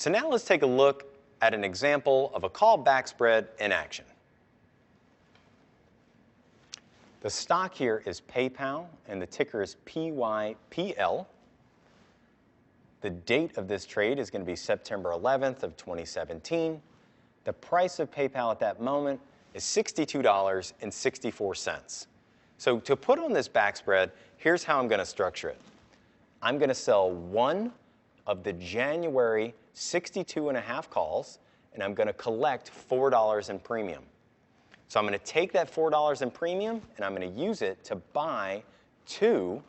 So now let's take a look at an example of a call backspread in action. The stock here is PayPal, and the ticker is PYPL. The date of this trade is going to be September 11th of 2017. The price of PayPal at that moment is $62.64. So to put on this backspread, here's how I'm going to structure it. I'm going to sell one of the January 62.5 calls, and I'm going to collect $4 in premium. So I'm going to take that $4 in premium, and I'm going to use it to buy two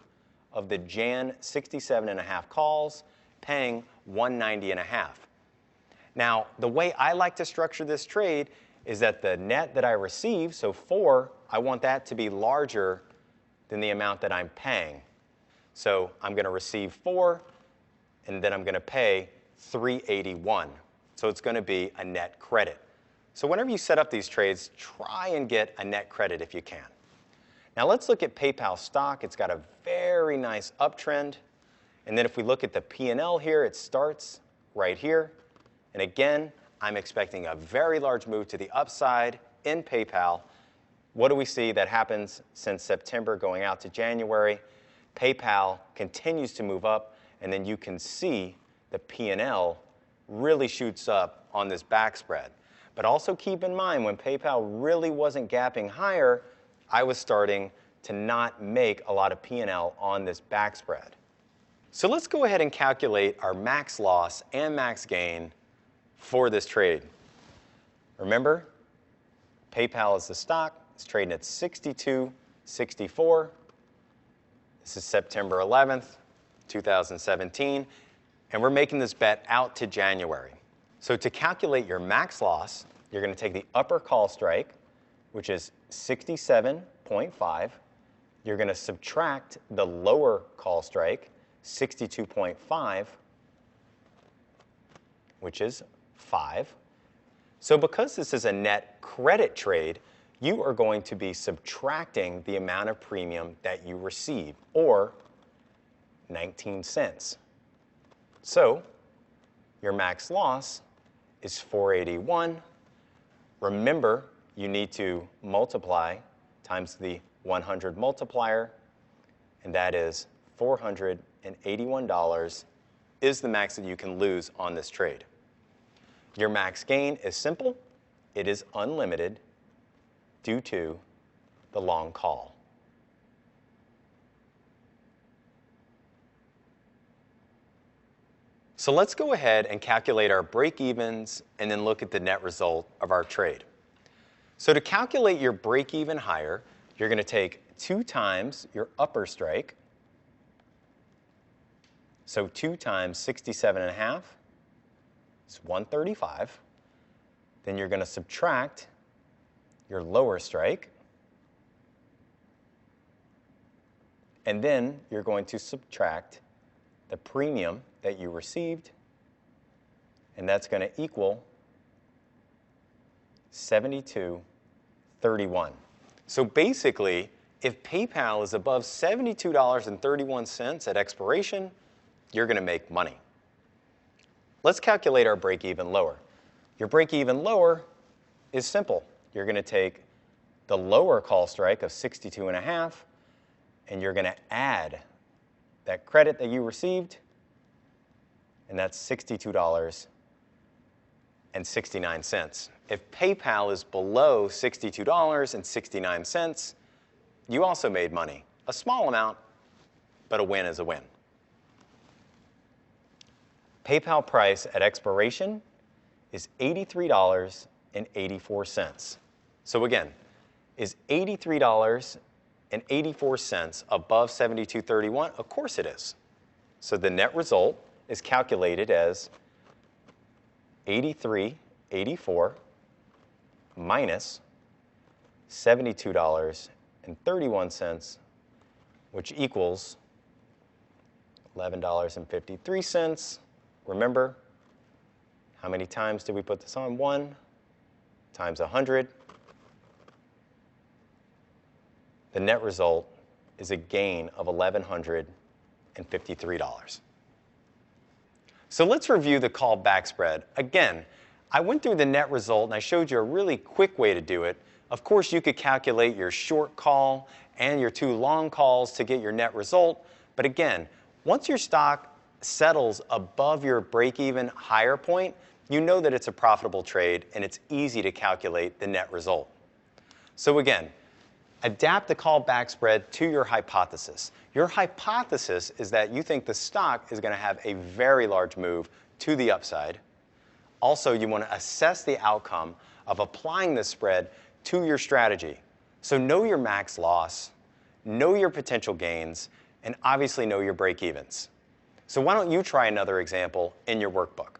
of the Jan 67.5 calls, paying $190.5. Now, the way I like to structure this trade is that the net that I receive, so 4, I want that to be larger than the amount that I'm paying. So I'm going to receive 4, and then I'm going to pay $381. So it's going to be a net credit. So whenever you set up these trades, try and get a net credit if you can. Now let's look at PayPal stock. It's got a very nice uptrend. And then if we look at the P&L here, it starts right here. And again, I'm expecting a very large move to the upside in PayPal. What do we see that happens since September going out to January? PayPal continues to move up, and then you can see the P&L really shoots up on this backspread. But also keep in mind, when PayPal really wasn't gapping higher, I was starting to not make a lot of P&L on this backspread. So let's go ahead and calculate our max loss and max gain for this trade. Remember, PayPal is the stock. It's trading at $62.64. This is September 11th, 2017. And we're making this bet out to January. So to calculate your max loss, you're going to take the upper call strike, which is 67.5. You're going to subtract the lower call strike, 62.5, which is 5. So because this is a net credit trade, you are going to be subtracting the amount of premium that you receive, or 19 cents. So your max loss is 481. Remember, you need to multiply times the 100 multiplier, and that is $481 is the max that you can lose on this trade. Your max gain is simple. It is unlimited due to the long call. So let's go ahead and calculate our break-evens and then look at the net result of our trade. So to calculate your break-even higher, you're going to take 2 times your upper strike. So 2 times 67.5 is 135. Then you're going to subtract your lower strike. And then you're going to subtract the premium that you received, and that's going to equal 72.31. So basically, if PayPal is above $72.31 at expiration, you're going to make money. Let's calculate our break-even lower. Your break-even lower is simple. You're going to take the lower call strike of 62.5, and you're going to add that credit that you received, and that's $62.69. If PayPal is below $62.69, you also made money. A small amount, but a win is a win. PayPal price at expiration is $83.84. So again, is $83.84 above $72.31? Of course it is. So the net result is calculated as $83.84 minus $72.31, which equals $11.53. Remember, how many times did we put this on? 1 times 100. The net result is a gain of $1,153. So let's review the call backspread. Again, I went through the net result and I showed you a really quick way to do it. Of course, you could calculate your short call and your two long calls to get your net result. But again, once your stock settles above your break-even higher point, you know that it's a profitable trade and it's easy to calculate the net result. So again, adapt the call backspread to your hypothesis. Your hypothesis is that you think the stock is going to have a very large move to the upside. Also, you want to assess the outcome of applying this spread to your strategy. So know your max loss, know your potential gains, and obviously know your break-evens. So why don't you try another example in your workbook?